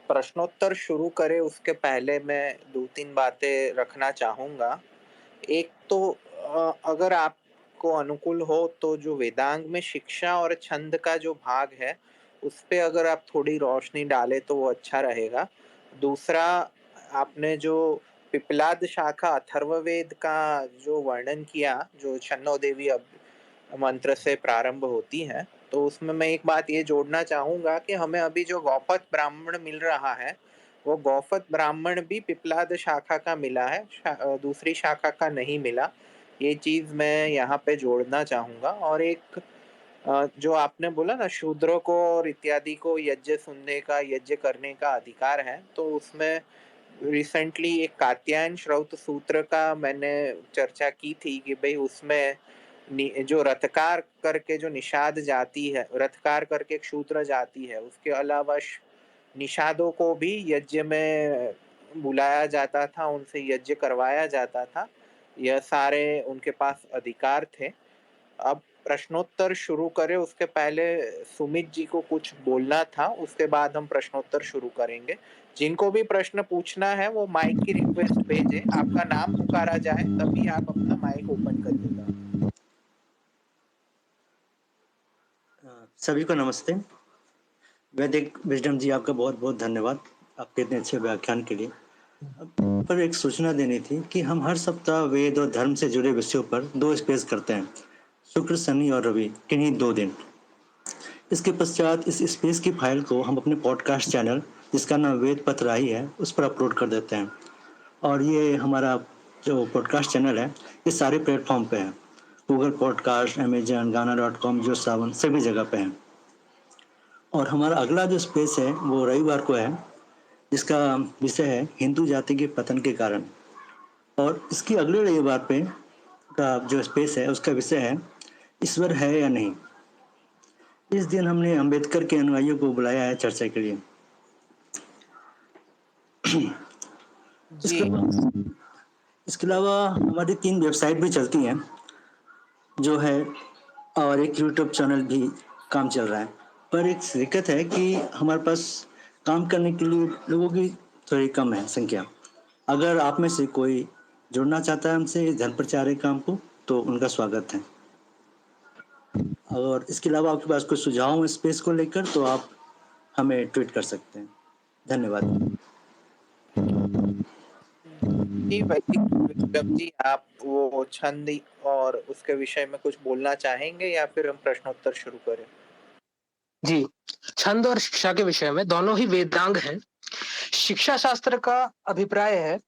प्रश्नोत्तर शुरू करें उसके पहले मैं 2-3 बातें रखना चाहूँगा। एक तो अगर आपको अनुकूल हो तो जो वेदांग में शिक्षा और छंद का जो भाग है, उस पे अगर आप थोड़ी रोशनी डालें तो वो अच्छा रहेगा। दूसरा, आपने जो पिप्पलाद शाखा अथर्ववेद का जो वर्णन किया, जो छन्नो देवी मंत्र से प्रारंभ होती हैं, तो उसमें मैं एक बात ये जोड़ना चाहूँगा कि हमें अभी जो गौपथ ब्राह्मण मिल रहा है, वो गौपथ ब्राह्मण भी पिप्पलाद शाखा का मिला है, दूसरी शाखा का नहीं मिला। ये चीज़ मैं यहाँ पे जोड़ना चाहूँगा। और एक जो आपने बोला ना, शूद्रों को और इत्यादि को यज्ञ सुनने का, यज्ञ करने का अधिकार है, तो उसमें रिसेंटली एक कात्यायन श्रौत सूत्र का मैंने चर्चा की थी कि भई उसमें जो रथकार करके जो निषाद जाति है, रथकार करके एक शूद्र जाति है, उसके अलावा निषादों को भी यज्ञ में बुलाया जाता था, उनसे यज्ञ करवाया जाता था। यह सारे उनके पास अधिकार थे। अब प्रश्नोत्तर शुरू करें उसके पहले सुमित जी को कुछ बोलना था, उसके बाद हम प्रश्नोत्तर शुरू करेंगे। जिनको भी प्रश्न पूछना है वो माइक की रिक्वेस्ट भेजें, आपका नाम पुकारा जाए तभी आप अपना माइक ओपन करिएगा। सभी को नमस्ते। वैदिक विजडम जी, आपका बहुत बहुत धन्यवाद आपके इतने अच्छे व्याख्यान के लिए। पर एक सूचना देनी थी कि हम हर सप्ताह वेद और धर्म से जुड़े विषयों पर 2 स्पेस करते हैं, शुक्र, शनि और रवि, किन्हीं 2 दिन। इसके पश्चात इस स्पेस की फाइल को हम अपने पॉडकास्ट चैनल, जिसका नाम वेद पथ राही है, उस पर अपलोड कर देते हैं। और ये हमारा जो पॉडकास्ट चैनल है, ये सारे प्लेटफॉर्म पे है, गूगल पॉडकास्ट, अमेजन, गाना.com, जो सावन, सभी जगह पे है। और हमारा अगला जो स्पेस है वो रविवार को है, जिसका विषय है हिंदू जाति के पतन के कारण। और इसकी अगले रविवार पे का जो स्पेस है उसका विषय है ईश्वर है या नहीं। इस दिन हमने अंबेडकर के अनुयायियों को बुलाया है चर्चा के लिए। जी। इसके अलावा हमारी 3 वेबसाइट भी चलती हैं जो है, और एक यूट्यूब चैनल भी काम चल रहा है। पर एक दिक्कत है कि हमारे पास काम करने के लिए लोगों की थोड़ी कम है संख्या। अगर आप में से कोई जुड़ना चाहता है हमसे इस धर्म प्रचार के काम को, तो उनका स्वागत है। और इसके अलावा आपके पास कोई सुझाव है स्पेस को लेकर, तो आप हमें ट्वीट कर सकते हैं। धन्यवाद। जी, वैदिक विक्रम जी, आप वो छंद और उसके विषय में कुछ बोलना चाहेंगे या फिर हम प्रश्नोत्तर शुरू करें? जी, छंद और शिक्षा के विषय में दोनों ही वेदांग हैं। शिक्षा शास्त्र का अभिप्राय है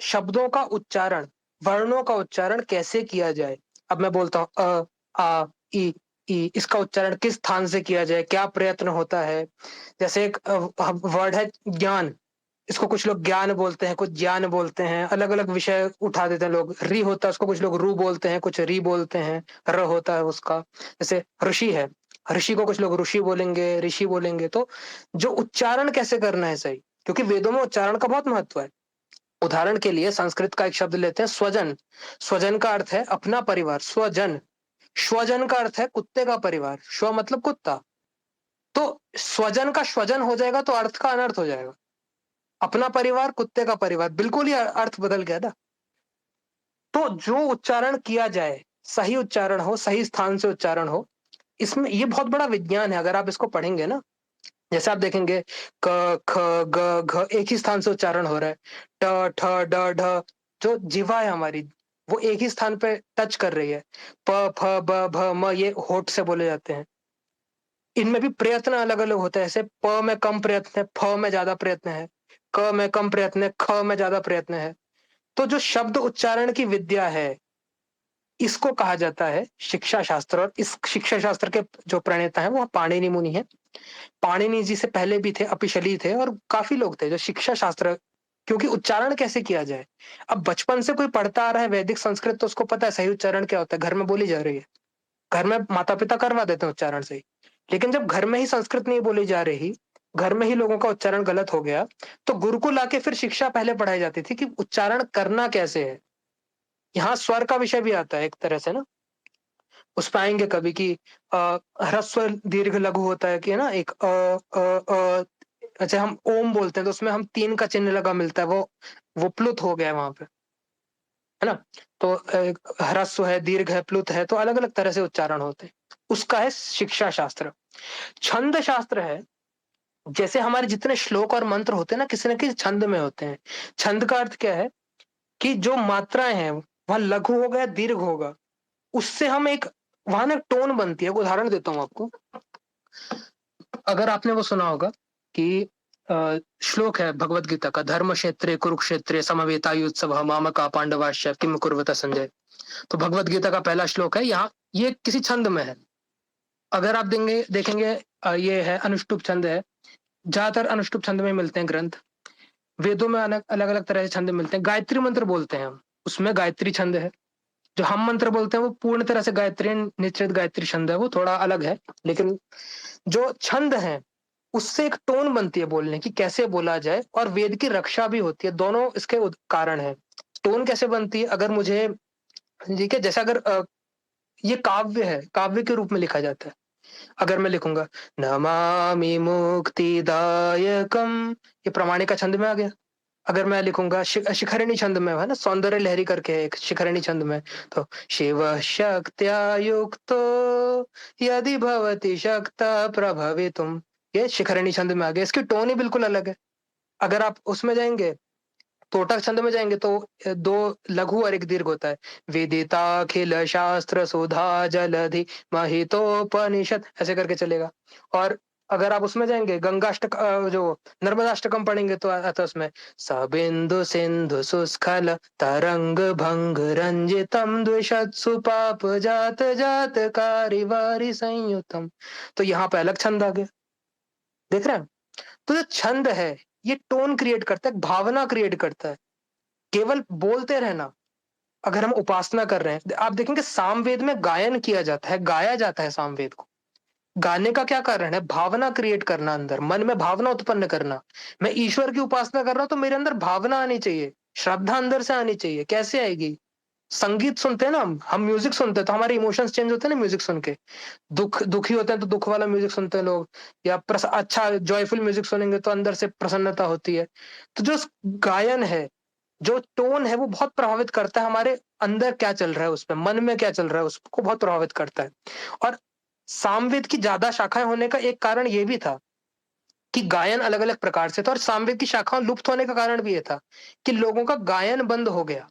शब्दों का उच्चारण, वर्णों का उच्चारण कैसे किया जाए। अब मैं बोलता हूँ आ, ई, इसका उच्चारण किस स्थान से किया जाए, क्या प्रयत्न होता है। जैसे एक वर्ड है ज्ञान, इसको कुछ लोग ज्ञान बोलते हैं, कुछ ज्ञान बोलते हैं, अलग-अलग विषय उठा देते हैं लोग। री होता है उसको कुछ लोग रू बोलते हैं, कुछ री बोलते हैं, र होता है उसका। जैसे ऋषि है, ऋषि को कुछ लोग ऋषि बोलेंगे, ऋषि बोलेंगे। तो जो उच्चारण कैसे करना है सही, क्योंकि वेदों में उच्चारण का बहुत महत्व है। उदाहरण के लिए संस्कृत का एक शब्द लेते हैं स्वजन। स्वजन का अर्थ है अपना परिवार, स्वजन। स्वजन का अर्थ है कुत्ते का परिवार, स्व मतलब कुत्ता। तो स्वजन का स्वजन हो जाएगा तो अर्थ का अनर्थ हो जाएगा। अपना परिवार, कुत्ते का परिवार, बिल्कुल ही अर्थ बदल गया ना। तो जो उच्चारण किया जाए, सही उच्चारण हो, सही स्थान से उच्चारण हो, इसमें ये बहुत बड़ा विज्ञान है। अगर आप इसको पढ़ेंगे ना, जैसे आप देखेंगे क, ख, ग, घ एक ही स्थान से उच्चारण हो रहा है। ट, ठ, ड, ढ, जो जीवा है हमारी, वो एक ही स्थान पे टच कर रही है। प, फ, ब, भ, म, ये होठ से बोले जाते हैं। इनमें भी प्रयत्न अलग-अलग होता है। ऐसे प में कम प्रयत्न है, फ में ज्यादा प्रयत्न है, क में कम प्रयत्न है, ख में ज्यादा प्रयत्न है। तो जो शब्द उच्चारण की विद्या है, इसको कहा जाता है शिक्षा शास्त्र। और इस शिक्षा शास्त्र के जो प्रणेता हैं वो पाणिनि मुनि हैं। पाणिनि जी से पहले भी थे, अपिशली थे, और काफी लोग थे जो शिक्षा शास्त्र, क्योंकि उच्चारण कैसे किया जाए। अब बचपन से कोई पढ़ता आ रहा है वैदिक संस्कृत, तो उसको पता है सही उच्चारण क्या होता है, घर में बोली जा रही है। घर में माता-पिता करवा देते हैं उच्चारण सही। लेकिन जब घर में ही संस्कृत नहीं बोली जा रही, घर में ही लोगों का उच्चारण गलत हो गया, तो गुरुकुल आके फिर शिक्षा पहले पढ़ाई जाती थी कि उच्चारण करना कैसे है। यहाँ स्वर का विषय भी आता है एक तरह से ना। उस पे आएँगे कभी कि ह्रस्व, दीर्घ, लघु होता है कि है ना, एक अच्छा हम ओम बोलते हैं तो उसमें हम 3 का चिन्ह लगा मिलता है, वो प्लुत हो गया है वहां पे, है ना? तो ह्रस्व है, दीर्घ है, प्लुत है, तो अलग अलग तरह से उच्चारण होते हैं। उसका है शिक्षा शास्त्र। छंद शास्त्र है, जैसे हमारे जितने श्लोक और मंत्र होते हैं ना, किसी न किसी छंद में होते हैं। छंद का अर्थ क्या है कि जो मात्राएं हैं वह लघु होगा या दीर्घ होगा, उससे हम एक वहां ना टोन बनती है। एक उदाहरण देता हूं आपको। अगर आपने वो सुना होगा कि श्लोक है भगवत गीता का, धर्म क्षेत्रे कुरुक्षेत्रे समवेतायुत्सव मामका पांडवाश्च किम कुर्वत संजय। तो भगवत गीता का पहला श्लोक है, यहाँ ये किसी छंद में है। अगर आप देखेंगे ये है अनुष्टुप छंद है। ज्यादातर अनुष्टुप छंद में मिलते हैं ग्रंथ। वेदों में अलग अलग अलग तरह से छंद मिलते हैं। गायत्री मंत्र बोलते हैं हम, उसमें गायत्री छंद है। जो हम मंत्र बोलते हैं वो पूर्ण तरह से गायत्री निश्चित गायत्री छंद है, वो थोड़ा अलग है। लेकिन जो छंद है उससे एक टोन बनती है बोलने की, कैसे बोला जाए, और वेद की रक्षा भी होती है। दोनों इसके कारण है। टोन कैसे बनती है, अगर मुझे ठीक है, जैसे अगर ये काव्य है, काव्य के रूप में लिखा जाता है। अगर मैं लिखूंगा नमामि मुक्तिदायकम, ये प्रमाणिका छंद में आ गया। अगर मैं लिखूंगा शिखरिणी छंद में, है ना, सौंदर्य लहरी करके है एक शिखरिणी छंद में, तो शिव शक्त्या युक्तो यदि भवति शक्ता प्रभवितुम, ये शिखरिणी छंद में आ गया। इसकी टोन ही बिल्कुल अलग है। अगर आप उसमें जाएंगे, तोटक छंद में जाएंगे, तो 2 लघु और 1 दीर्घ होता है। वेदिताखिल शास्त्र सुधा जलधि महितोपनिषद, ऐसे करके चलेगा। और अगर आप उसमें जाएंगे जो नर्मदाष्टकम पढ़ेंगे, तो आता है उसमें सबिंदु सिंधु सुस्खल तरंग भंग रंजितम द्विषत्सु पाप जात जात कारिवारी संयुतम। तो यहाँ पे अलग छंद आ गया। देख रहे हैं? तो जो छंद है ये टोन क्रिएट करता है, भावना क्रिएट करता है। केवल बोलते रहना, अगर हम उपासना कर रहे हैं, आप देखेंगे सामवेद में गायन किया जाता है, गाया जाता है सामवेद को। गाने का क्या कारण है? भावना क्रिएट करना, अंदर मन में भावना उत्पन्न करना। मैं ईश्वर की उपासना कर रहा हूं तो मेरे अंदर भावना आनी चाहिए, श्रद्धा अंदर से आनी चाहिए। कैसे आएगी? संगीत सुनते हैं ना हम म्यूजिक सुनते हैं तो हमारे इमोशंस चेंज होते हैं ना म्यूजिक सुन के। दुखी होते हैं तो दुख वाला म्यूजिक सुनते हैं लोग, या अच्छा जॉयफुल म्यूजिक सुनेंगे तो अंदर से प्रसन्नता होती है। तो जो गायन है, जो टोन है, वो बहुत प्रभावित करता है हमारे अंदर क्या चल रहा है, उसमें मन में क्या चल रहा है, उसको बहुत प्रभावित करता है। और सामवेद की ज्यादा शाखाएं होने का एक कारण ये भी था कि गायन अलग अलग प्रकार से था, और सामवेद की शाखाएं लुप्त होने का कारण भी ये था कि लोगों का गायन बंद हो गया।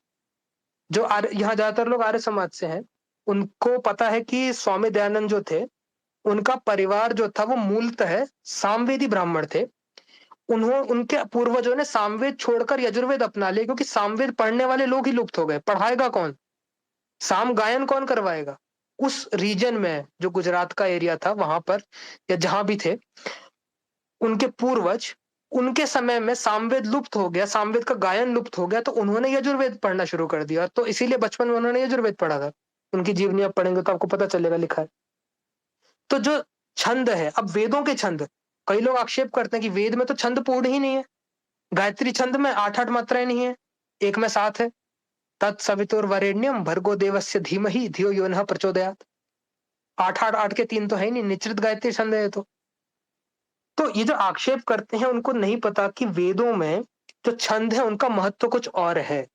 जो यहाँ ज्यादातर लोग आर्य समाज से हैं, उनको पता है कि स्वामी दयानंद जो थे, उनका परिवार जो था वो मूलतः सामवेदी ब्राह्मण थे। उनके पूर्वजों ने सामवेद छोड़कर यजुर्वेद अपना लिया, क्योंकि सामवेद पढ़ने वाले लोग ही लुप्त हो गए। पढ़ाएगा कौन? साम गायन कौन करवाएगा? उस रीजन में, जो गुजरात का एरिया था वहां पर, या जहां भी थे उनके पूर्वज, उनके समय में सामवेद लुप्त हो गया, सामवेद का गायन लुप्त हो गया, तो उन्होंने यजुर्वेद पढ़ना शुरू कर दिया। तो इसीलिए बचपन में उन्होंने यजुर्वेद पढ़ा था। उनकी जीवनी आप पढ़ेंगे तो आपको पता चलेगा, लिखा है। तो जो छंद है, अब वेदों के छंद, कई लोग आक्षेप करते हैं कि वेद में तो छंद पूर्ण ही नहीं है। गायत्री छंद में 8-8 मात्राएं नहीं है, एक में 7 है। तत्सवितुर्वरेण्यम भर्गो देवस्य धीमहि धियो यो नः प्रचोदयात्। 8-8-8 के 3 तो है ही नहीं, निश्चित गायत्री छंद है तो ये जो आक्षेप करते हैं उनको नहीं पता कि वेदों में जो छंद है उनका महत्व कुछ और है।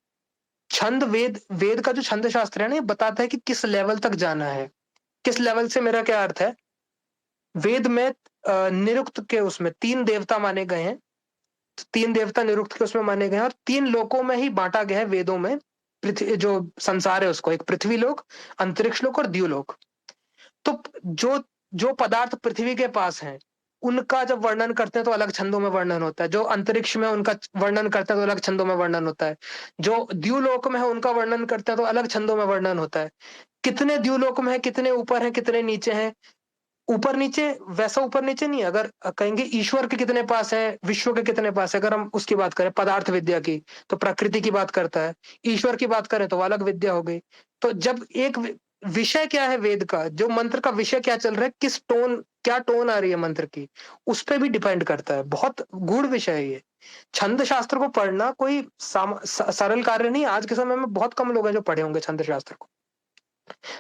छंद, वेद का जो छंद शास्त्र है ना, ये बताता है कि किस लेवल तक जाना है। किस लेवल से मेरा क्या अर्थ है? वेद में निरुक्त के उसमें 3 देवता माने गए हैं। 3 देवता निरुक्त के उसमें माने गए हैं, और 3 लोकों में ही बांटा गया है वेदों में। पृथ्वी, जो संसार है उसको, एक पृथ्वी लोक, अंतरिक्ष लोक और द्युलोक। तो जो जो पदार्थ पृथ्वी के पास हैं उनका जब वर्णन करते हैं तो अलग छंदों में वर्णन होता है। जो अंतरिक्ष में उनका वर्णन करते हैं तो अलग छंदों में वर्णन होता है। जो द्युलोक में है उनका वर्णन करते हैं तो अलग छंदों में वर्णन होता है। कितने द्युलोक में है, कितने ऊपर है, कितने नीचे हैं, ऊपर नीचे वैसा ऊपर नीचे नहीं है। अगर कहेंगे ईश्वर के कितने पास है, विश्व के कितने पास है, अगर हम उसकी बात करें पदार्थ विद्या की, तो प्रकृति की बात करता है। ईश्वर की बात करें तो वो अलग विद्या हो गई। तो जब एक विषय क्या है वेद का, जो मंत्र का विषय क्या चल रहा है, किस टोन, क्या टोन आ रही है मंत्र की, उस पर भी डिपेंड करता है। बहुत गूढ़ विषय है ये। छंद शास्त्र को पढ़ना कोई सरल कार्य नहीं। आज के समय में बहुत कम लोग हैं जो पढ़े होंगे छंद शास्त्र को।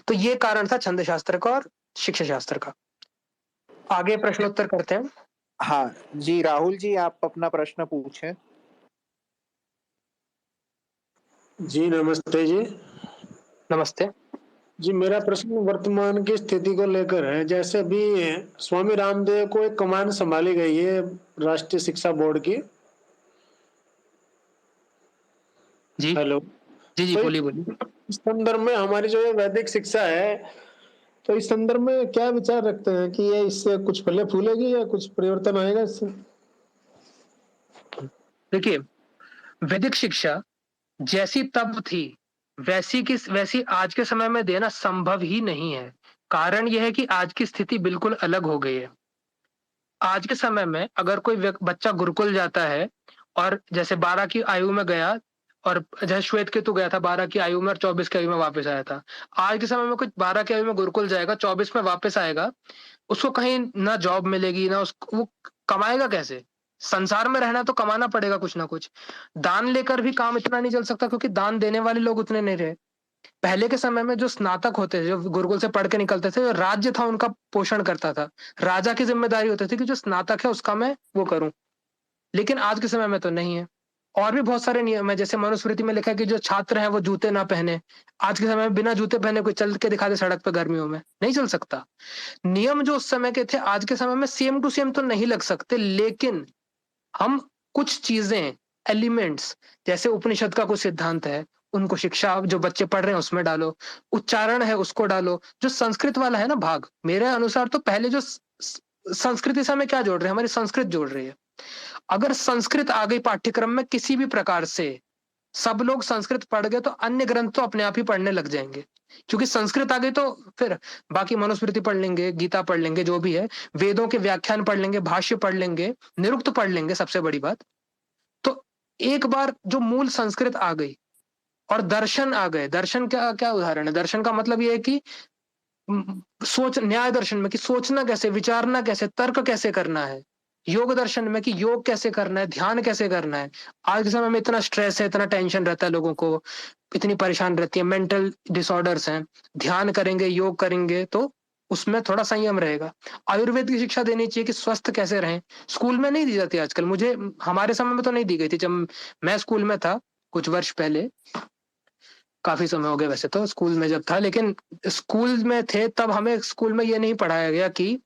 तो ये कारण था छंद शास्त्र का और शिक्षा शास्त्र का। आगे प्रश्नोत्तर करते हैं। हाँ, जी राहुल जी आप अपना प्रश्न पूछें। जी, नमस्ते जी। नमस्ते। जी, मेरा प्रश्न वर्तमान की स्थिति को लेकर है। जैसे अभी स्वामी रामदेव को एक कमान सँभाली गई है राष्ट्रीय शिक्षा बोर्ड की। जी। हेलो। जी, जी, तो बोलिए, बोलिए। इस संदर्भ में हमारी जो ये वैदिक शिक्षा है, तो इस संदर्भ में क्या विचार रखते हैं कि ये इससे कुछ फले-फूलेगी या कुछ परिवर्तन आएगा इससे? देखिए, वैदिक शिक्षा जैसी तब थी, वैसी आज के समय में देना संभव ही नहीं है। कारण यह है कि आज की स्थिति बिल्कुल अलग हो गई है। आज के समय में अगर कोई बच्चा गुरुकुल जाता है और जैसे 12 की आयु में गया और जैसे श्वेत केतु गया था 12 की आयु में और 24 की आयु में वापस आया था। आज के समय में कोई 12 की आयु में गुरुकुल जाएगा, 24 में वापस आएगा, उसको कहीं ना जॉब मिलेगी, ना उसको वो कमाएगा कैसे? संसार में रहना तो कमाना पड़ेगा कुछ ना कुछ। दान लेकर भी काम इतना नहीं चल सकता क्योंकि दान देने वाले लोग उतने नहीं रहे। पहले के समय में जो स्नातक होते थे, जो गुरुकुल से पढ़ के निकलते थे, जो राज्य था उनका पोषण करता था। राजा की ज़िम्मेदारी होती थी कि जो स्नातक है उसका मैं वो करूँ। लेकिन आज के समय में तो नहीं है। और भी बहुत सारे नियम हैं, जैसे मनुस्मृति में लिखा है कि जो छात्र हैं वो जूते ना पहने। आज के समय में बिना जूते पहने कोई चल के दिखा दे सड़क पे गर्मियों में, नहीं चल सकता। नियम जो उस समय के थे आज के समय में सेम टू सेम तो नहीं लग सकते, लेकिन हम कुछ चीजें, एलिमेंट्स, जैसे उपनिषद का कुछ सिद्धांत है, उनको शिक्षा जो बच्चे पढ़ रहे हैं उसमें डालो। उच्चारण है उसको डालो। जो संस्कृत वाला है ना भाग, मेरे अनुसार तो पहले जो संस्कृति से हमें क्या जोड़ रहे हैं, हमारी संस्कृत जोड़ रही है। अगर संस्कृत आ गई पाठ्यक्रम में किसी भी प्रकार से, सब लोग संस्कृत पढ़ गए तो अन्य ग्रंथ तो अपने आप ही पढ़ने लग जाएंगे। क्योंकि संस्कृत आ गई तो फिर बाकी मनुस्मृति पढ़ लेंगे, गीता पढ़ लेंगे, जो भी है, वेदों के व्याख्यान पढ़ लेंगे, भाष्य पढ़ लेंगे, निरुक्त पढ़ लेंगे, सबसे बड़ी बात। तो एक बार जो मूल संस्कृत आ गई और दर्शन आ गए, दर्शन क्या क्या उदाहरण है? दर्शन का मतलब ये है कि सोच, न्याय दर्शन में कि सोचना कैसे, विचारना कैसे, तर्क कैसे करना है। योग दर्शन में कि योग कैसे करना है, ध्यान कैसे करना है। आज के समय में इतना स्ट्रेस है, इतना टेंशन रहता है लोगों को, इतनी परेशान रहती है, मेंटल डिसऑर्डर्स हैं। ध्यान करेंगे, योग करेंगे तो उसमें थोड़ा संयम रहेगा। आयुर्वेद की शिक्षा देनी चाहिए कि स्वस्थ कैसे रहें। स्कूल में नहीं दी जाती आजकल। मुझे हमारे समय में तो नहीं दी गई थी जब मैं स्कूल में था, कुछ वर्ष पहले। काफी समय हो गया वैसे तो स्कूल में जब था, लेकिन स्कूल में थे तब हमें स्कूल में ये नहीं पढ़ाया गया कि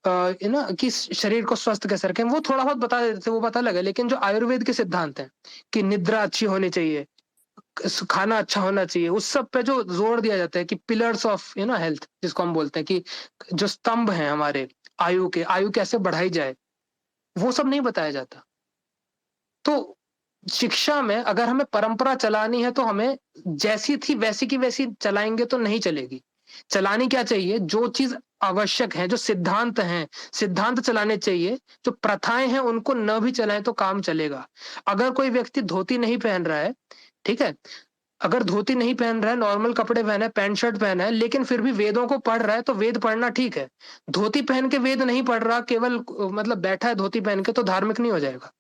ना कि शरीर को स्वस्थ कैसे रखें। वो थोड़ा बहुत बता देते थे, वो पता लगा। लेकिन जो आयुर्वेद के सिद्धांत हैं कि निद्रा अच्छी होनी चाहिए, खाना अच्छा होना चाहिए, उस सब पे जो जोर दिया जाता है कि पिलर्स ऑफ हेल्थ, जिसको हम बोलते हैं कि जो स्तंभ हैं हमारे आयु के, आयु कैसे बढ़ाई जाए, वो सब नहीं बताया जाता। तो शिक्षा में अगर हमें परंपरा चलानी है तो हमें जैसी थी वैसी की वैसी चलाएंगे तो नहीं चलेगी। चलानी क्या चाहिए? जो चीज आवश्यक है, जो सिद्धांत हैं, सिद्धांत चलाने चाहिए। जो प्रथाएं हैं उनको न भी चलाएं तो काम चलेगा। अगर कोई व्यक्ति धोती नहीं पहन रहा है, ठीक है, अगर धोती नहीं पहन रहा है, नॉर्मल कपड़े पहना है, पैंट शर्ट पहना है, लेकिन फिर भी वेदों को पढ़ रहा है तो वेद पढ़ना ठीक है। धोती पहन के वेद नहीं पढ़ रहा, केवल मतलब बैठा है धोती पहन के, तो धार्मिक नहीं हो जाएगा।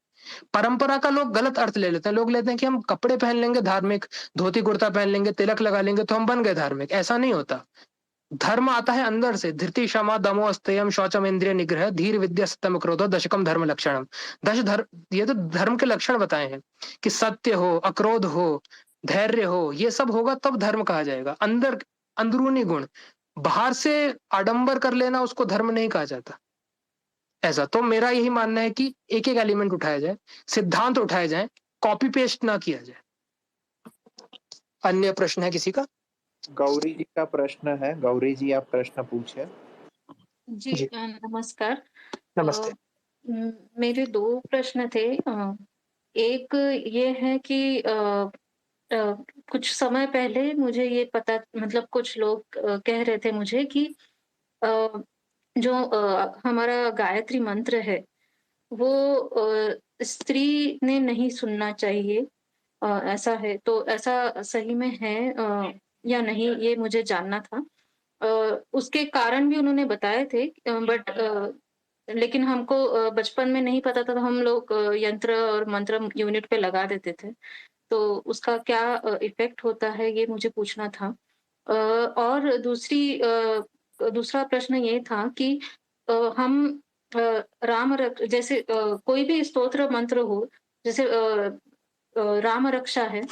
परंपरा का लोग गलत अर्थ ले लेते हैं। लोग लेते हैं कि हम कपड़े पहन लेंगे धार्मिक, धोती कुर्ता पहन लेंगे, तिलक लगा लेंगे तो हम बन गए धार्मिक। ऐसा नहीं होता। धर्म आता है अंदर से। धृति क्षमा दमो अस्तयम शौचम इंद्रिय निग्रह धीर विद्या सत्यम क्रोधो दशकम धर्म लक्षणम। दश धर्म, ये तो धर्म के लक्षण बताए हैं कि सत्य हो, अक्रोध हो, धैर्य हो, ये सब होगा तब धर्म कहा जाएगा। अंदर अंदरूनी गुण, बाहर से आडंबर कर लेना उसको धर्म नहीं कहा जाता। ऐसा तो मेरा यही मानना है कि एक एक एलिमेंट उठाया जाए, सिद्धांत उठाए जाए, कॉपी पेस्ट ना किया जाए। अन्य प्रश्न है किसी का? गौरी जी का प्रश्न है, गौरी जी आप प्रश्न पूछे। जी जी, नमस्कार। नमस्ते। मेरे 2 प्रश्न थे। एक ये है कि अ, कुछ समय पहले मुझे ये पता, मतलब कुछ लोग कह रहे थे मुझे कि अ, जो हमारा गायत्री मंत्र है, वो स्त्री ने नहीं सुनना चाहिए। ऐसा है, तो ऐसा सही में है या नहीं, ये मुझे जानना था। उसके कारण भी उन्होंने बताए थे, बट लेकिन हमको बचपन में नहीं पता था, तो हम लोग यंत्र और मंत्र यूनिट पे लगा देते थे। तो उसका क्या इफ़ेक्ट होता है, ये मुझे पूछना था। और दूसरा प्रश्न ये था कि हम राम रक जैसे कोई भी स्तोत्र मंत्र हो, जैसे राम रक्षा है,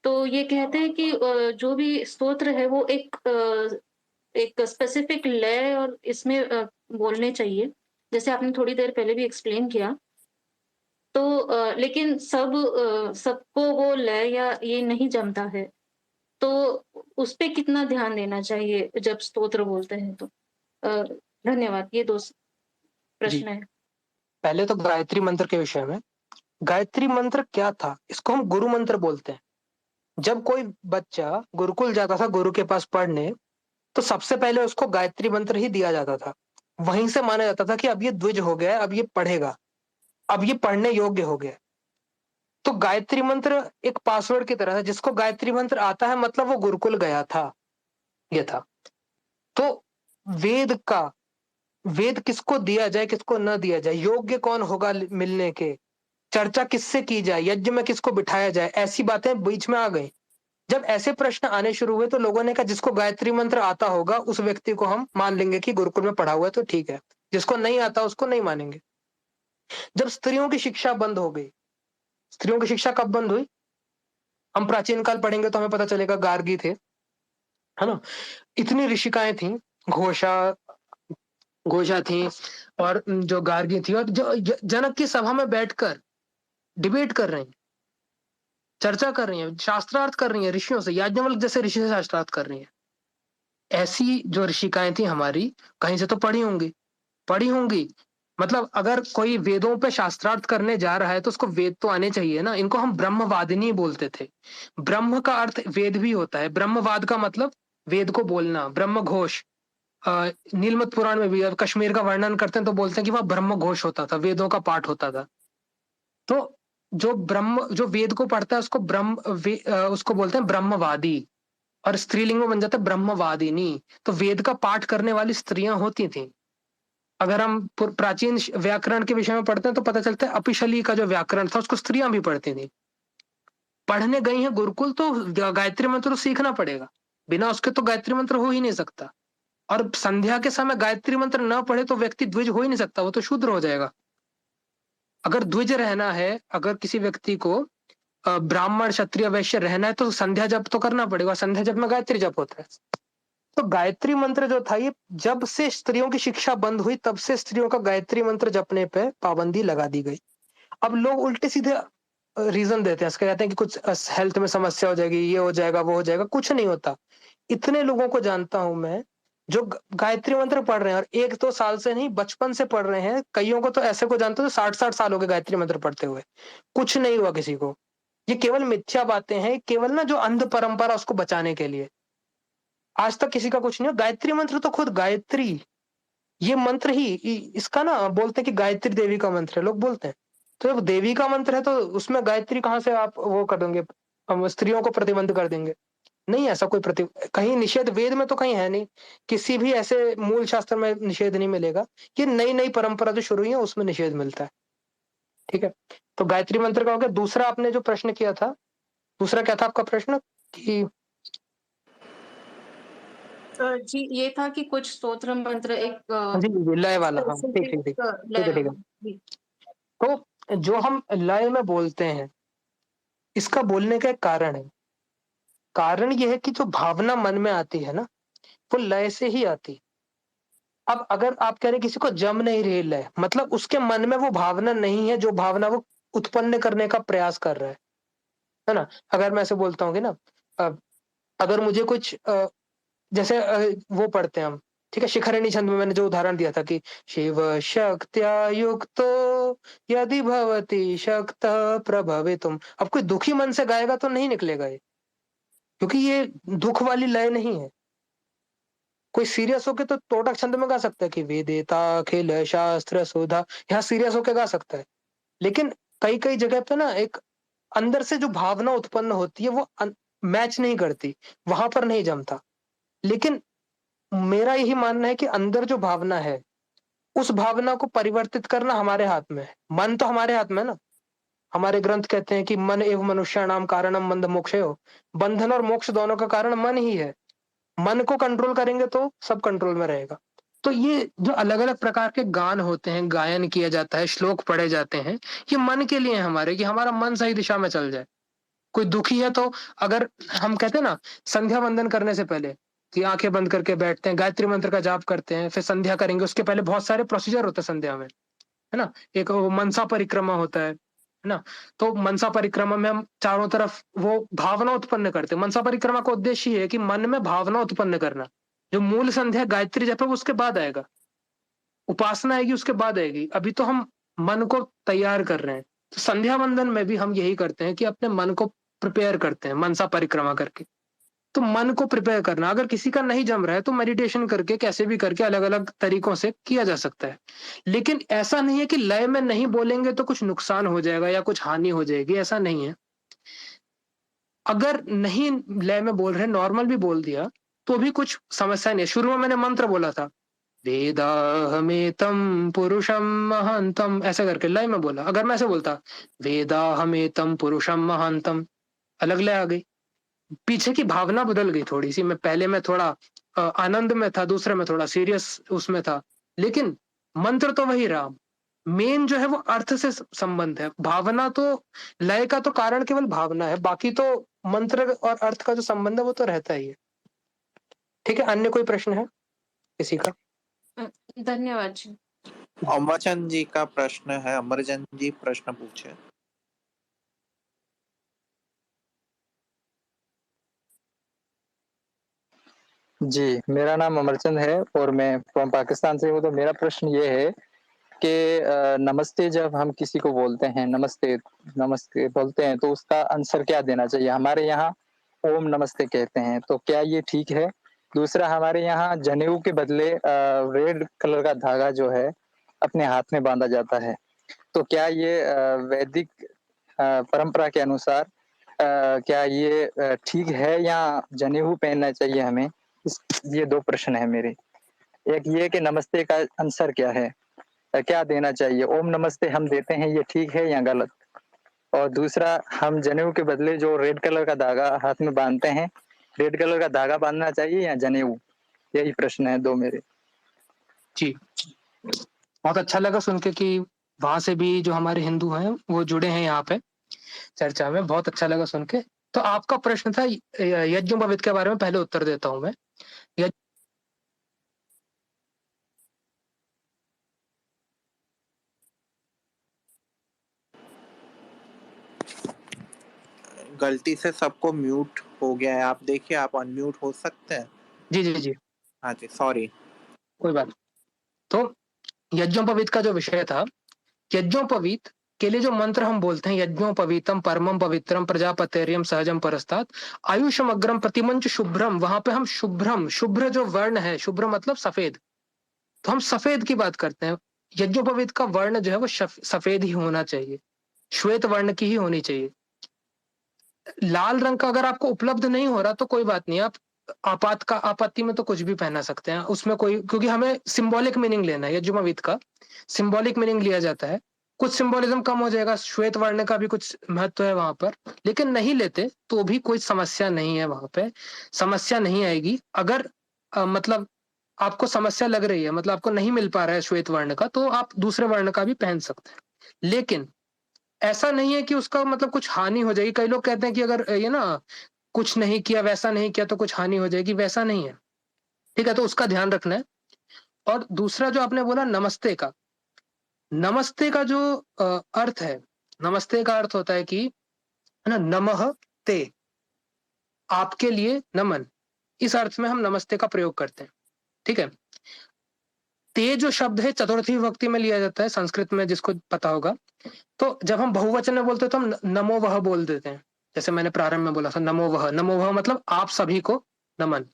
तो ये कहते हैं कि जो भी स्तोत्र है वो एक स्पेसिफिक लय और इसमें बोलने चाहिए। जैसे आपने थोड़ी देर पहले भी एक्सप्लेन किया। तो लेकिन सबको वो लय या ये नहीं जमता है, तो उस पे कितना ध्यान देना चाहिए जब स्तोत्र बोलते हैं तो? अ, धन्यवाद। ये 2 जी, प्रश्न हैं। पहले तो गायत्री मंत्र के विषय में। गायत्री मंत्र क्या था? इसको हम गुरु मंत्र बोलते हैं। जब कोई बच्चा गुरुकुल जाता था गुरु के पास पढ़ने, तो सबसे पहले उसको गायत्री मंत्र ही दिया जाता था। वहीं से माना जाता था कि अब ये द्विज हो गया है, अब ये पढ़ेगा, अब ये पढ़ने योग्य हो गया है। तो गायत्री मंत्र एक पासवर्ड की तरह है, जिसको गायत्री मंत्र आता है मतलब वो गुरुकुल गया था, ये था। तो वेद का वेद किसको दिया जाए, किसको न दिया जाए, योग्य कौन होगा मिलने के, चर्चा किससे की जाए, यज्ञ में किसको बिठाया जाए, ऐसी बातें बीच में आ गई। जब ऐसे प्रश्न आने शुरू हुए तो लोगों ने कहा जिसको गायत्री मंत्र आता होगा उस व्यक्ति को हम मान लेंगे कि गुरुकुल में पढ़ा हुआ है तो ठीक है, जिसको नहीं आता उसको नहीं मानेंगे। जब स्त्रियों की शिक्षा बंद हो गई, स्त्रियों की शिक्षा कब बंद हुई? हम प्राचीन काल पढ़ेंगे तो हमें पता चलेगा गार्गी थे, है ना? इतनी ऋषिकाएं थी, घोषा घोषा थी, और जो गार्गी थी, और जो जनक की सभा में बैठकर डिबेट कर रही हैं, चर्चा कर रही हैं, शास्त्रार्थ कर रही हैं ऋषियों से, याज्ञवल्क्य जैसे ऋषि से शास्त्रार्थ कर रही हैं। ऐसी जो ऋषिकाएं थी हमारी, कहीं से तो पढ़ी होंगी। मतलब अगर कोई वेदों पे शास्त्रार्थ करने जा रहा है तो उसको वेद तो आने चाहिए ना। इनको हम ब्रह्मवादिनी बोलते थे। ब्रह्म का अर्थ वेद भी होता है, ब्रह्मवाद का मतलब वेद को बोलना, ब्रह्म घोष। नीलमत पुराण में भी, अब कश्मीर का वर्णन करते हैं तो बोलते हैं कि वह ब्रह्म घोष होता था, वेदों का पाठ होता था। तो जो वेद को पढ़ता है उसको उसको बोलते हैं ब्रह्मवादी, और स्त्रीलिंग में बन जाता है ब्रह्मवादिनी। तो वेद का पाठ करने वाली स्त्रियां होती थी। अगर हम प्राचीन व्याकरण के विषय में पढ़ते हैं तो पता चलता है अपिशली का जो व्याकरण था उसको स्त्रियां भी पढ़ती थी। पढ़ने गई हैं गुरुकुल तो गायत्री मंत्र तो सीखना पड़ेगा, बिना उसके तो गायत्री मंत्र हो ही नहीं सकता। और संध्या के समय गायत्री मंत्र न पढ़े तो व्यक्ति द्विज हो ही नहीं सकता, वो तो शूद्र हो जाएगा। अगर द्विज रहना है, अगर किसी व्यक्ति को ब्राह्मण क्षत्रिय वैश्य रहना है तो संध्या जप तो करना पड़ेगा। संध्या जप में गायत्री जप होता है। तो गायत्री मंत्र जो था, ये जब से स्त्रियों की शिक्षा बंद हुई तब से स्त्रियों का गायत्री मंत्र जपने पे पाबंदी लगा दी गई। अब लोग उल्टे सीधे रीजन देते हैं, इसका कहते हैं कि कुछ हेल्थ में समस्या हो जाएगी, ये हो जाएगा, वो हो जाएगा। कुछ नहीं होता। इतने लोगों को जानता हूं मैं जो गायत्री मंत्र पढ़ रहे हैं, और 1-2 साल से नहीं, बचपन से पढ़ रहे हैं। कईयों को तो ऐसे को जानते हो 60-60 साल हो गए गायत्री मंत्र पढ़ते हुए, कुछ नहीं हुआ किसी को। ये केवल मिथ्या बातें हैं, केवल ना जो अंध परंपरा उसको बचाने के लिए। आज तक किसी का कुछ नहीं हुआ। गायत्री मंत्र तो खुद गायत्री, ये मंत्र ही इसका ना बोलते हैं कि गायत्री देवी का मंत्र है, लोग बोलते हैं। तो जब देवी का मंत्र है तो उसमें गायत्री कहाँ से आप वो कर देंगे, हम स्त्रियों को प्रतिबंध कर देंगे? नहीं, ऐसा कोई कहीं निषेध वेद में तो कहीं है नहीं। किसी भी ऐसे मूल शास्त्र में निषेध नहीं मिलेगा। ये नई नई परंपरा जो शुरू हुई है उसमें निषेध मिलता है। ठीक है, तो गायत्री मंत्र का हो गया। दूसरा आपने जो प्रश्न किया था, दूसरा क्या था आपका प्रश्न? कि जी, ये था कि कुछ स्तोत्र मंत्र एक जी लय वाला, हाँ ठीक स्पेसिफिक ठीक ठीक, ठीक लय है ठीक है। वाला। जी। तो जो हम लय में बोलते हैं, इसका बोलने का एक कारण है। कारण यह है कि जो भावना मन में आती है ना, वो लय से ही आती है। अब अगर आप कह रहे हैं किसी को जम नहीं रही लय, मतलब उसके मन में वो भावना नहीं है जो भावना वो उत्पन्न करने का प्रयास कर रहा है ना? अगर मैं ऐसे बोलता हूँ कि ना, अ, अगर मुझे कुछ जैसे वो पढ़ते हैं हम, ठीक है, शिखरिणी छंद में मैंने जो उदाहरण दिया था कि शिव शक्त्या युक्तो यदि भवति शक्तः प्रभवितुम। अब कोई दुखी मन से गाएगा तो नहीं निकलेगा ये, क्योंकि ये दुख वाली लय नहीं है। कोई सीरियस होके तो टोटक छंद में गा सकता है कि वेदेता अखिल शास्त्र सुधा, यहाँ सीरियस होके गा सकता है। लेकिन कई कई जगह पे ना एक अंदर से जो भावना उत्पन्न होती है वो मैच नहीं करती, वहां पर नहीं जमता। लेकिन मेरा यही मानना है कि अंदर जो भावना है, उस भावना को परिवर्तित करना हमारे हाथ में है। मन तो हमारे हाथ में है ना। हमारे ग्रंथ कहते हैं कि मन एवं मनुष्याणाम कारणम बंध मोक्षयो। बंधन और मोक्ष दोनों का कारण मन ही है। मन को कंट्रोल करेंगे तो सब कंट्रोल में रहेगा। तो ये जो अलग-अलग प्रकार के गान होते हैं, गायन किया जाता है, श्लोक पढ़े जाते हैं, ये मन के लिए हैं हमारे, कि हमारा मन सही दिशा में चल जाए। कोई दुखी है तो अगर हम कहते हैं ना, संध्या वंदन करने से पहले कि आंखें बंद करके बैठते हैं, गायत्री मंत्र का जाप करते हैं, फिर संध्या करेंगे, उसके पहले बहुत सारे प्रोसीजर होते हैं संध्या में, है ना? एक वो मनसा परिक्रमा होता है ना? तो मनसा परिक्रमा में हम चारों तरफ वो भावना उत्पन्न करते हैं। मनसा परिक्रमा का उद्देश्य ये है कि मन में भावना उत्पन्न करना। जो मूल संध्या गायत्री जप है वो उसके बाद आएगा, उपासना आएगी उसके बाद आएगी। अभी तो हम मन को तैयार कर रहे हैं। तो संध्या वंदन में भी हम यही करते हैं कि अपने मन को प्रिपेयर करते हैं मनसा परिक्रमा करके। तो मन को प्रिपेयर करना, अगर किसी का नहीं जम रहा है तो मेडिटेशन करके, कैसे भी करके, अलग-अलग तरीकों से किया जा सकता है। लेकिन ऐसा नहीं है कि लय में नहीं बोलेंगे तो कुछ नुकसान हो जाएगा या कुछ हानि हो जाएगी, ऐसा नहीं है। अगर नहीं लय में बोल रहे, नॉर्मल भी बोल दिया, तो भी कुछ समस्या नहीं है। शुरू में मैंने मंत्र बोला था, वेदाहमेतं पुरुषं महान्तम, ऐसे करके लय में बोला। अगर मैं ऐसे बोलता, वेदाहमेतं पुरुषं महान्तम, अलग लय आ गई। पीछे की भावना बदल गई थोड़ी-सी। मैं पहले में थोड़ा आनंद में था, दूसरे में थोड़ा सीरियस उसमें था। लेकिन मंत्र तो वही रहा। मेन जो है वो अर्थ से संबंध है। भावना तो, लय का तो कारण केवल भावना है, बाकी तो मंत्र और अर्थ का जो संबंध है वो तो रहता ही है। ठीक है, अन्य कोई प्रश्न है किसी का? धन्यवाद जी। अमरचंद जी का प्रश्न है, अमरचंद जी प्रश्न पूछे। जी, मेरा नाम अमरचंद है और मैं फ्रॉम पाकिस्तान से हूँ। तो मेरा प्रश्न ये है कि नमस्ते जब हम किसी को बोलते हैं, नमस्ते, नमस्ते बोलते हैं, तो उसका आंसर क्या देना चाहिए? हमारे यहाँ ओम नमस्ते कहते हैं, तो क्या ये ठीक है? दूसरा, हमारे यहाँ जनेऊ के बदले रेड कलर का धागा जो है अपने हाथ में बाँधा जाता है। तो क्या ये वैदिक परंपरा के अनुसार क्या ये ठीक है या जनेऊ पहनना चाहिए हमें? ये 2 प्रश्न हैं मेरे। एक ये कि नमस्ते का आंसर क्या है? क्या देना चाहिए? ओम नमस्ते हम देते हैं, ये ठीक है या गलत? और दूसरा, हम जनेऊ के बदले जो रेड कलर का धागा हाथ में बाँधते हैं, रेड कलर का धागा बाँधना चाहिए या जनेऊ? यही प्रश्न है 2 मेरे। जी। बहुत अच्छा लगा सुन के कि वहाँ से भी जो हमारे हिंदू हैं, वो जुड़े हैं यहाँ पे चर्चा में। बहुत अच्छा लगा सुन के। तो आपका प्रश्न था यज्ञोपवीत के बारे में, पहले उत्तर देता हूँ मैं। यज्ञ गलती से सबको म्यूट हो गया है, आप देखिए, आप अनम्यूट हो सकते हैं। जी, जी, जी। हाँ जी, सॉरी। कोई बात नहीं। तो यज्ञोपवीत का जो विषय था, यज्ञोपवीत के लिए जो मंत्र हम बोलते हैं, यज्ञोपवीतम परमम पवित्रम प्रजापतेर्यम सहजम परस्तात् आयुषमग्रम प्रतिमंच शुभ्रम, वहां पे हम शुभ्रम, शुभ्र जो वर्ण है, शुभ्र मतलब सफेद, तो हम सफेद की बात करते हैं। यज्ञोपवीत का वर्ण जो है वो सफेद ही होना चाहिए, श्वेत वर्ण की ही होनी चाहिए। लाल रंग का अगर आपको उपलब्ध नहीं हो रहा तो कोई बात नहीं, आप आपत्ति में तो कुछ भी पहना सकते हैं, उसमें कोई, क्योंकि हमें सिंबॉलिक मीनिंग लेना है, यजुर्वेद का सिंबॉलिक मीनिंग लिया जाता है। कुछ सिंबोलिज्म कम हो जाएगा, श्वेत वर्ण का भी कुछ महत्व है वहां पर, लेकिन नहीं लेते तो भी कोई समस्या नहीं है, वहां पे समस्या नहीं आएगी। अगर मतलब आपको समस्या लग रही है, मतलब आपको नहीं मिल पा रहा है श्वेत वर्ण का, तो आप दूसरे वर्ण का भी पहन सकते हैं। लेकिन ऐसा नहीं है कि उसका मतलब कुछ हानि हो जाएगी। कई लोग कहते हैं कि अगर ये ना कुछ नहीं किया, वैसा नहीं किया तो कुछ हानि हो जाएगी, वैसा नहीं है। ठीक है, तो उसका ध्यान रखना है। और दूसरा जो आपने बोला नमस्ते का, नमस्ते का जो अर्थ है, नमस्ते का अर्थ होता है कि, है ना, नमः ते, आपके लिए नमन, इस अर्थ में हम नमस्ते का प्रयोग करते हैं। ठीक है, ते जो शब्द है चतुर्थी विभक्ति में लिया जाता है संस्कृत में, जिसको पता होगा। तो जब हम बहुवचन में बोलते हैं तो हम नमो वह बोल देते हैं। जैसे मैंने प्रारंभ में बोला था, नमो वह, नमो वह मतलब आप सभी को नमन,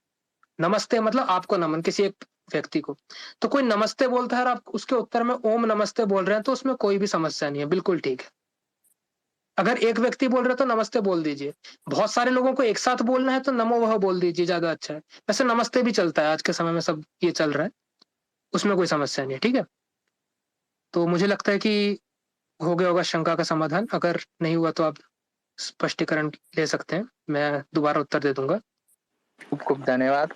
नमस्ते मतलब आपको नमन, किसी एक व्यक्ति को। तो कोई नमस्ते बोलता है और आप उसके उत्तर में ओम नमस्ते बोल रहे हैं, तो उसमें कोई भी समस्या नहीं है, बिल्कुल ठीक है। अगर एक व्यक्ति बोल रहे हैं तो नमस्ते बोल दीजिए, बहुत सारे लोगों को एक साथ बोलना है तो नमो वह बोल दीजिए, ज्यादा अच्छा है। वैसे नमस्ते भी चलता है, आज के समय में सब ये चल रहा है, उसमें कोई समस्या नहीं है। ठीक है, तो मुझे लगता है कि हो गया होगा शंका का समाधान। अगर नहीं हुआ तो आप स्पष्टीकरण ले सकते हैं, मैं दोबारा उत्तर दे दूंगा। खूब-खूब धन्यवाद।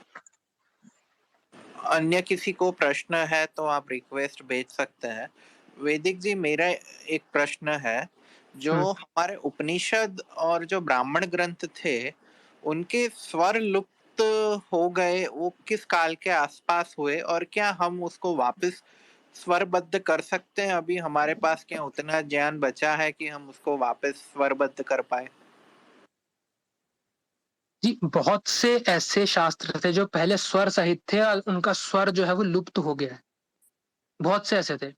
अन्य किसी को प्रश्न है तो आप रिक्वेस्ट भेज सकते हैं। वैदिक जी, मेरा एक प्रश्न है, जो हुँ। हमारे उपनिषद और जो ब्राह्मण ग्रंथ थे, उनके स्वर लुप्त हो गए, वो किस काल के आसपास हुए और क्या हम उसको वापस स्वरबद्ध कर सकते हैं? अभी हमारे पास क्या उतना ज्ञान बचा है कि हम उसको वापस स्वरबद्ध कर पाएँ? जी, बहुत से ऐसे शास्त्र थे जो पहले स्वर सहित थे और उनका स्वर जो है वो लुप्त हो गया है। बहुत से ऐसे थे।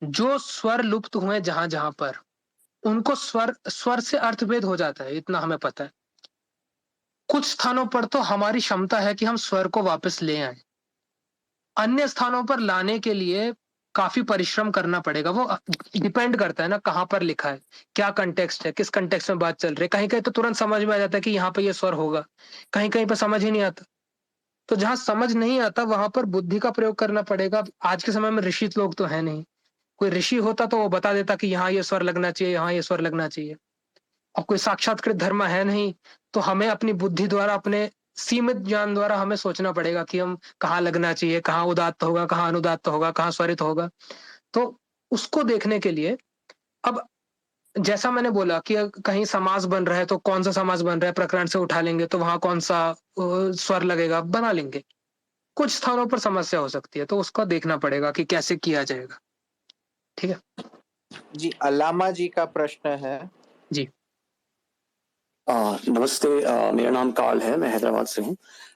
जो स्वर लुप्त हुए जहाँ-जहाँ पर, उनको स्वर स्वर से अर्थभेद हो जाता है, इतना हमें पता है। कुछ स्थानों पर तो हमारी क्षमता है कि हम स्वर को वापस ले आएँ। अन्य स्थानों पर लाने के लिए काफ़ी परिश्रम करना पड़ेगा। वो डिपेंड करता है ना कहाँ पर लिखा है, क्या कॉन्टेक्स्ट है, किस कॉन्टेक्स्ट में बात चल रही है। कहीं-कहीं तो तुरंत समझ में आ जाता है कि यहाँ पे ये स्वर होगा, कहीं-कहीं पे समझ ही नहीं आता। तो जहाँ समझ नहीं आता वहाँ पर बुद्धि का प्रयोग करना पड़ेगा। अब आज के समय में ऋषि लोग तो हैं नहीं। कोई ऋषि होता तो वो बता देता कि यहाँ ये स्वर लगना चाहिए, यहाँ ये स्वर लगना चाहिए। अब कोई साक्षात्कृत धर्म है नहीं, तो हमें अपनी बुद्धि द्वारा, अपने सीमित ज्ञान द्वारा हमें सोचना पड़ेगा कि हम कहाँ लगना चाहिए, कहाँ उदात्त होगा, कहाँ अनुदात्त होगा, कहाँ स्वरित होगा। तो उसको देखने के लिए अब जैसा मैंने बोला कि कहीं समास बन रहा है तो कौन-सा समास बन रहा है, प्रकरण से उठा लेंगे तो वहाँ कौन-सा स्वर लगेगा, बना लेंगे। कुछ स्थानों पर समस्या हो सकती है, तो उसका देखना पड़ेगा कि कैसे किया जाएगा। ठीक है? जी, अल्लामा जी का प्रश्न है। जी। नमस्ते, मेरा नाम काल है, मैं हैदराबाद से हूँ।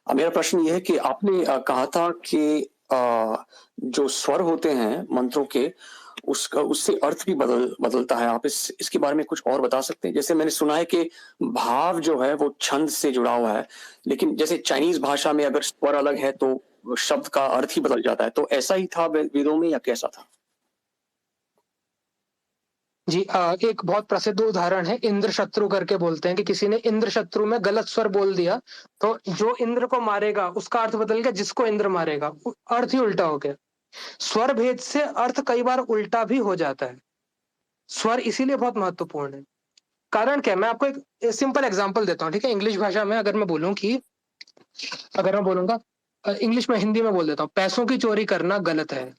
मेरा प्रश्न ये है कि आपने कहा था कि जो स्वर होते हैं मंत्रों के, उसका उससे अर्थ भी बदलता है। आप इसके बारे में कुछ और बता सकते हैं? जैसे मैंने सुना है कि भाव जो है वो छंद से जुड़ा हुआ है, लेकिन जैसे चाइनीज़ भाषा में अगर स्वर अलग है तो शब्द का अर्थ ही बदल जाता है। तो ऐसा ही था वेदों में या कैसा था? जी, एक बहुत प्रसिद्ध उदाहरण है, इंद्रशत्रु करके बोलते हैं कि किसी ने इंद्रशत्रु में गलत स्वर बोल दिया, तो जो इंद्र को मारेगा उसका अर्थ बदल गया, जिसको इंद्र मारेगा अर्थ ही उल्टा हो गया। स्वर भेद से अर्थ कई बार उल्टा भी हो जाता है। स्वर इसीलिए बहुत महत्वपूर्ण है। कारण क्या है? मैं आपको एक सिंपल एग्जांपल देता हूँ, ठीक है? इंग्लिश भाषा में अगर मैं बोलूँ कि अगर मैं बोलूँगा इंग्लिश में हिंदी में बोल देता हूँ, पैसों की चोरी करना गलत है।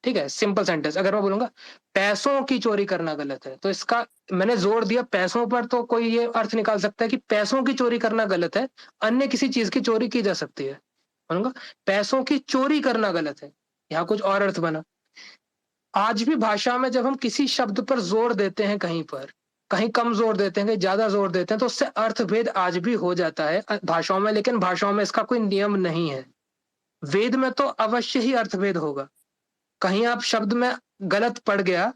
ठीक है? सिंपल सेंटेंस अगर मैं बोलूँगा पैसों की चोरी करना गलत है, तो इसका मैंने ज़ोर दिया पैसों पर, तो कोई ये अर्थ निकाल सकता है कि पैसों की चोरी करना गलत है, अन्य किसी चीज़ की चोरी की जा सकती है। बोलूँगा पैसों की चोरी करना गलत है, यहाँ कुछ और अर्थ बना। आज भी भाषा में जब हम किसी शब्द पर ज़ोर देते हैं कहीं पर, कहीं कम ज़ोर देते हैं, कहीं ज़्यादा ज़ोर देते हैं, तो उससे अर्थभेद आज भी हो जाता है भाषाओं में, लेकिन भाषाओं में इसका कोई नियम नहीं है। वेद में तो अवश्य ही अर्थभेद होगा। कहीं आप शब्द में गलत पड़ गया,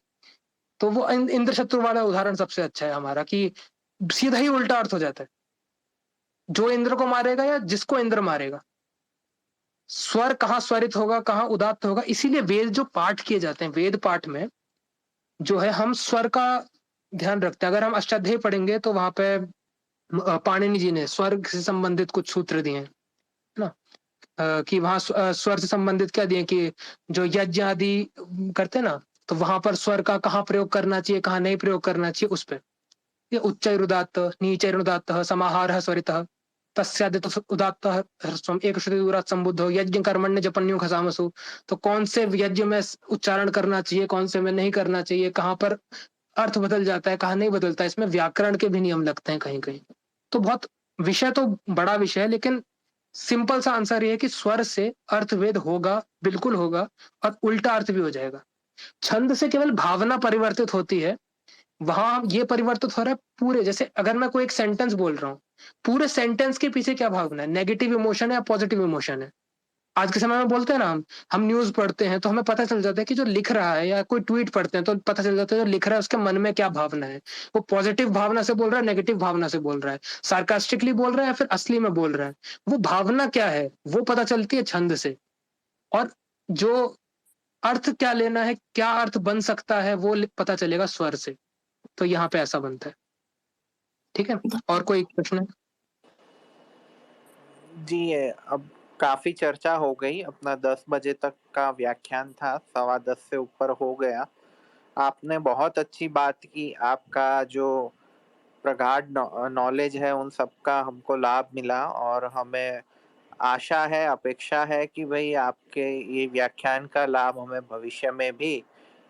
तो वो इंद्र शत्रु वाला उदाहरण सबसे अच्छा है हमारा कि सीधा ही उल्टा अर्थ हो जाता है। जो इंद्र को मारेगा या जिसको इंद्र मारेगा। स्वर कहाँ स्वरित होगा, कहाँ उदात्त होगा, इसीलिए वेद जो पाठ किए जाते हैं, वेद पाठ में जो है हम स्वर का ध्यान रखते हैं। अगर हम अष्टाध्यायी पढ़ेंगे तो वहाँ पे पाणिनि जी ने स्वर से संबंधित कुछ सूत्र दिए हैं, है ना? कि वहाँ स्वर से संबंधित क्या दिए कि जो यज्ञ आदि करते हैं ना, तो वहाँ पर स्वर का कहाँ प्रयोग करना चाहिए, कहाँ नहीं प्रयोग करना चाहिए, उस पे। ये उच्चैरुदात्त, नीचैरुदात्तः, समाहारः स्वरितः, तस्यादित उदात्तः ह्रस्वम् एकश्रुति दूरात् सम्बुद्धौ यज्ञ कर्मण्य जपन्यो खसामसु। तो कौन से यज्ञ में उच्चारण करना चाहिए, कौन से में नहीं करना चाहिए, कहाँ पर अर्थ बदल जाता है, कहाँ नहीं बदलता है, इसमें व्याकरण के भी नियम लगते हैं कहीं-कहीं। तो बहुत विषय तो बड़ा विषय है, लेकिन सिंपल सा आंसर ये है कि स्वर से अर्थभेद होगा, बिल्कुल होगा, और उल्टा अर्थ भी हो जाएगा। छंद से केवल भावना परिवर्तित होती है, वहाँ ये परिवर्तित हो रहा है पूरे, जैसे अगर मैं कोई एक सेंटेंस बोल रहा हूँ, पूरे सेंटेंस के पीछे क्या भावना है, नेगेटिव इमोशन है या पॉजिटिव इमोशन है। आज के समय में बोलते हैं ना, हम न्यूज़ पढ़ते हैं तो हमें पता चल जाता है कि जो लिख रहा है, या कोई ट्वीट पढ़ते हैं तो पता चल जाता है जो लिख रहा है उसके मन में क्या भावना है। वो पॉजिटिव भावना से बोल रहा है, नेगेटिव भावना से बोल रहा है, सार्कास्टिकली बोल रहा है या फिर असली में बोल रहा है। वो भावना क्या है, वो पता चलती है छंद से। और जो अर्थ क्या लेना है, क्या अर्थ बन सकता है, वो पता चलेगा स्वर से। तो यहाँ पे ऐसा बनता है। ठीक है? और कोई प्रश्न है? जी, अब काफ़ी चर्चा हो गई। अपना 10 बजे तक का व्याख्यान था, सवा 10 से ऊपर हो गया। आपने बहुत अच्छी बात की। आपका जो प्रगाढ़ नॉलेज है, उन सब का हमको लाभ मिला और हमें आशा है, अपेक्षा है कि भई आपके ये व्याख्यान का लाभ हमें भविष्य में भी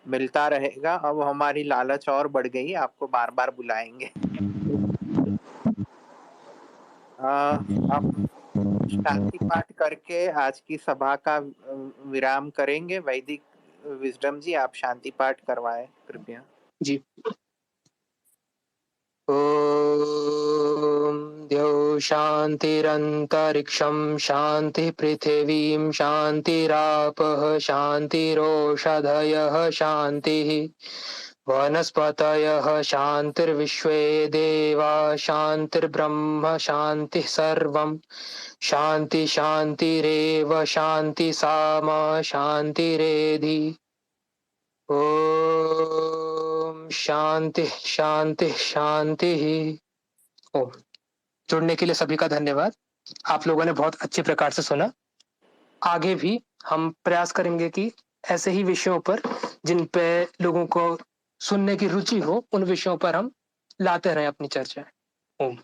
मिलता रहेगा। अब हमारी लालच और बढ़ गई, आपको बार-बार बुलाएँगे। अब शांति पाठ करके आज की सभा का विराम करेंगे। वैदिक विज़डम जी, आप शांति पाठ करवाएँ कृपया। जी। ॐ द्यौः शान्तिरन्तरिक्षं शान्तिः पृथिवीं शान्तिरापः शान्तिरोषधयः शान्तिः वनस्पतयः शान्तिर्विश्वे देवा शान्तिर्ब्रह्म शान्तिः सर्वं शान्ति शान्तिरेव शान्ति सामा शान्तिरेधि ओम शांति शांति शांति। ओम। जुड़ने के लिए सभी का धन्यवाद। आप लोगों ने बहुत अच्छे प्रकार से सुना। आगे भी हम प्रयास करेंगे कि ऐसे ही विषयों पर जिन पे लोगों को सुनने की रुचि हो, उन विषयों पर हम लाते रहें अपनी चर्चा। ओम।